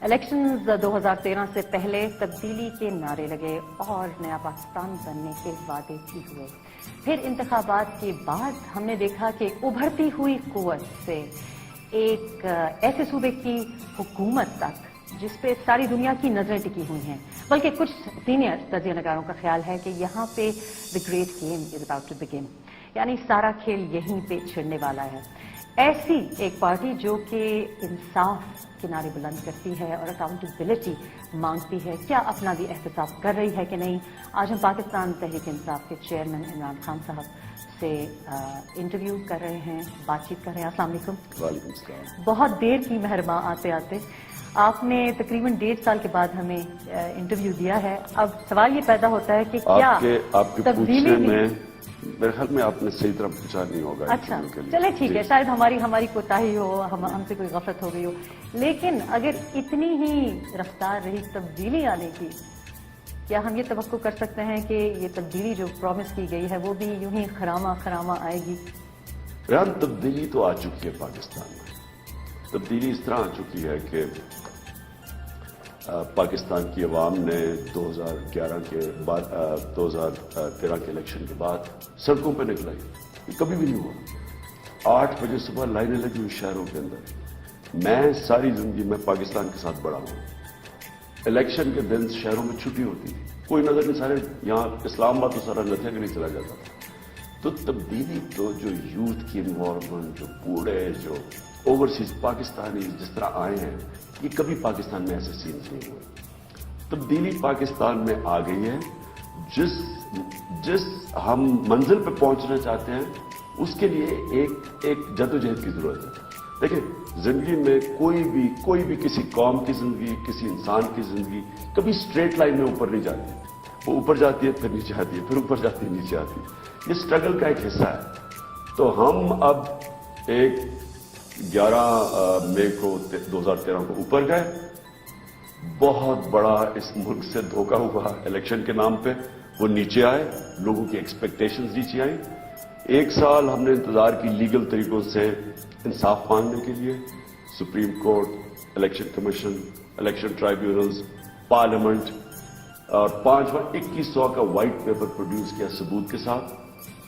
Elections 2013 سے پہلے تبدیلی کے نعرے لگے اور نیا پاکستان بننے کے وعدے بھی ہوئے. پھر انتخابات کے بعد ہم نے دیکھا کہ ابھرتی ہوئی قوت سے ایک ایسے صوبے کی حکومت تک جس پہ ساری دنیا کی نظریں ٹکی ہوئی ہیں، بلکہ کچھ سینئر تجزیہ نگاروں کا خیال ہے کہ یہاں پہ the great game is about to begin, یعنی سارا کھیل یہیں پہ چھڑنے والا ہے. ایسی ایک پارٹی جو کہ انصاف کنارے بلند کرتی ہے اور اکاؤنٹیبلٹی مانگتی ہے، کیا اپنا بھی احتساب کر رہی ہے کہ نہیں؟ آج ہم پاکستان تحریک انصاف کے چیئرمین عمران خان صاحب سے انٹرویو کر رہے ہیں، بات چیت کر رہے ہیں. السلام علیکم. وعلیکم السلام. بہت دیر کی مہرباں آتے آتے آپ نے تقریباً 1.5 سال کے بعد ہمیں انٹرویو دیا ہے. اب سوال یہ پیدا ہوتا ہے کہ کیا آپ کے پوچھنے میں میرے خیال میں آپ نے صحیح طرح پوچھا نہیں ہوگا. اچھا چلے ٹھیک ہے، شاید ہماری کوتاہی ہو، ہم سے کوئی غفلت ہو گئی ہو، لیکن اگر اتنی ہی رفتار رہی تبدیلی آنے کی، کیا ہم یہ توقع کر سکتے ہیں کہ یہ تبدیلی جو پرومس کی گئی ہے وہ بھی یوں ہی خرامہ آئے گی؟ ریان، تبدیلی تو آ چکی ہے پاکستان میں. تبدیلی اس طرح آ چکی ہے کہ پاکستان کی عوام نے 2013 کے الیکشن کے بعد سڑکوں پہ نکلائی. یہ کبھی بھی نہیں ہوا. 8 بجے صبح لائنیں لگی ہوئی شہروں کے اندر. میں ساری زندگی میں پاکستان کے ساتھ بڑا ہوں. الیکشن کے دن شہروں میں چھٹی ہوتی تھی، کوئی نظر نہیں، سارے یہاں اسلام آباد تو سارا نتھیا کے نہیں چلا جاتا تھا. تو تبدیلی تو جو یوتھ کی انوالومنٹ، جو بوڑھے، جو اوورسیز پاکستانی جس طرح آئے ہیں، یہ کبھی پاکستان میں ایسے سینز نہیں ہوئے. تبدیلی پاکستان میں آ گئی ہے. جس ہم منزل پہ پہنچنا چاہتے ہیں اس کے لیے ایک جدوجہد کی ضرورت ہے. دیکھیں، زندگی میں کوئی بھی کسی قوم کی زندگی، کسی انسان کی زندگی کبھی اسٹریٹ لائن میں اوپر نہیں جاتی. وہ اوپر جاتی ہے پھر نیچے آتی ہے، پھر اوپر جاتی ہے نیچے آتی ہے. یہ اسٹرگل کا ایک حصہ ہے. تو ہم اب 11 مئی کو 2013 کو اوپر گئے. بہت بڑا اس ملک سے دھوکہ ہوا الیکشن کے نام پہ. وہ نیچے آئے، لوگوں کی ایکسپیکٹیشنز نیچے آئیں. 1 سال ہم نے انتظار کی لیگل طریقوں سے انصاف مانگنے کے لیے. Supreme court, election commission, election tribunals, parliament, اور 2100 کا وائٹ پیپر پروڈیوس کیا ثبوت کے ساتھ.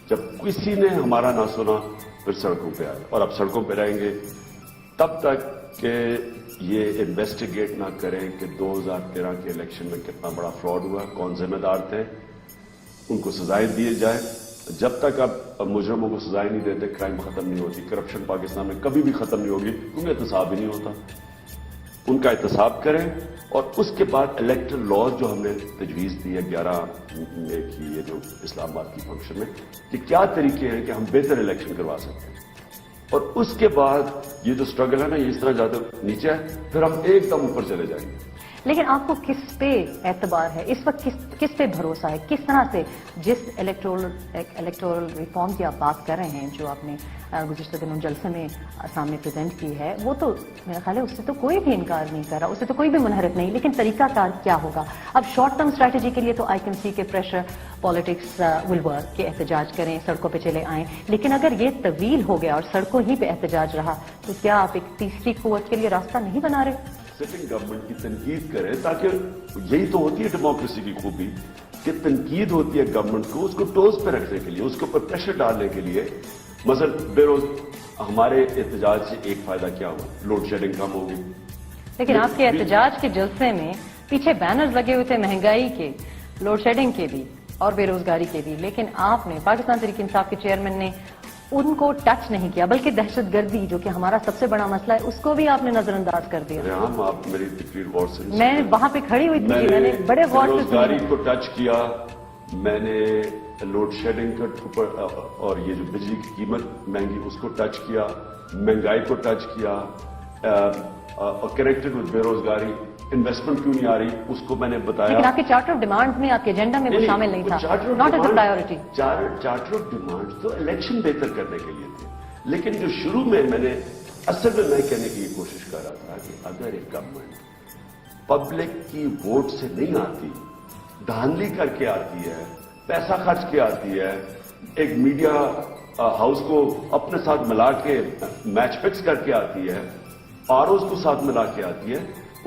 جب کسی نے ہمارا نہ سنا پھر سڑکوں پہ آئے، اور اب سڑکوں پہ رہیں گے تب تک کہ یہ انویسٹیگیٹ نہ کریں کہ 2013 کے الیکشن میں کتنا بڑا فراڈ ہوا، کون ذمہ دار تھے، ان کو سزائیں دیے جائے. جب تک اب مجرموں کو سزائیں نہیں دیتے کرائم ختم نہیں ہوتی. کرپشن پاکستان میں کبھی بھی ختم نہیں ہوگی کیونکہ احتساب ہی نہیں ہوتا. ان کا احتساب کریں، اور اس کے بعد الیکٹرل لاز جو ہم نے تجویز دی ہے 11 مئی کی یہ جو اسلام آباد کی فنکشن میں، کہ کیا طریقے ہیں کہ ہم بہتر الیکشن کروا سکتے ہیں. اور اس کے بعد یہ جو اسٹرگل ہے نا، یہ اس طرح جاتے نیچے ہے، پھر ہم ایک دم اوپر چلے جائیں گے. لیکن آپ کو کس پہ اعتبار ہے اس وقت؟ کس پہ بھروسہ ہے؟ کس طرح سے جس الیکٹورل ریفارم کی آپ بات کر رہے ہیں، جو آپ نے گزشتہ دنوں جلسے میں سامنے پریزنٹ کی ہے، وہ تو میرا خیال ہے اس سے تو کوئی بھی انکار نہیں کر رہا، اس سے تو کوئی بھی منحرف نہیں. لیکن طریقہ کار کیا ہوگا؟ اب شارٹ ٹرم اسٹریٹجی کے لیے تو آئی کین سی کے پریشر پالیٹکس ول ورک، کہ احتجاج کریں، سڑکوں پہ چلے آئیں. لیکن اگر یہ طویل ہو گیا اور سڑکوں ہی پہ احتجاج رہا تو کیا آپ ایک تیسری قوت کے لیے راستہ نہیں بنا رہے؟ سٹنگ گورنمنٹ کی تنقید کرے، تاکہ یہی تو ہوتی ہے ڈیموکریسی کی خوبی، کہ تنقید ہوتی ہے گورنمنٹ کو، اس کو ٹوز پہ رکھنے کے لیے، اس کے اوپر پریشر ڈالنے کے لیے. مثلا ہمارے احتجاج سے ایک فائدہ کیا ہوا؟ لوڈ شیڈنگ کم ہوگی. لیکن آپ کے احتجاج کے جلسے میں پیچھے بینرز لگے ہوئے تھے مہنگائی کے، لوڈ شیڈنگ کے بھی اور بے روزگاری کے بھی، لیکن آپ نے، پاکستان تحریک انصاف کے چیئرمین نے ان کو ٹچ نہیں کیا، بلکہ دہشت گردی جو کہ ہمارا سب سے بڑا مسئلہ ہے اس کو بھی آپ نے نظر انداز کر دیا. آپ میری تقریر غور سے، میں وہاں پہ کھڑی ہوئی تھی، میں نے بڑے غور سے روزگاری کو ٹچ کیا، میں نے لوڈ شیڈنگ کا اور یہ جو بجلی کی قیمت مہنگی اس کو ٹچ کیا، مہنگائی کو ٹچ کیا، اور کنیکٹڈ ود بے روزگاری. انویسٹمنٹ کیوں نہیں آ رہی اس کو میں نے بتایا. لیکن آپ کے چارٹر آف ڈیمانڈ میں، آپ کے ایجنڈا میں وہ شامل نہیں تھا، not as a priority. Charter of demand تو الیکشن بہتر کرنے کے لیے تھے. لیکن جو شروع میں نے اصل میں کہنے کی یہ کوشش کر رہا تھا کہ اگر ایک گورنمنٹ پبلک کی ووٹ سے نہیں آتی، دھاندلی کر کے آتی ہے، پیسہ خرچ کے آتی ہے، ایک میڈیا ہاؤس کو اپنے ساتھ ملا کے میچ فکس کر کے آتی ہے، آر اوز کو ساتھ ملا کے آتی ہے،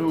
2,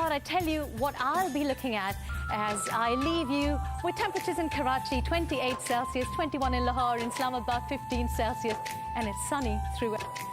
Thought I'd tell you what I'll be looking at as I leave you with temperatures in Karachi 28 Celsius, 21 in Lahore, in Islamabad 15 Celsius, and it's sunny throughout.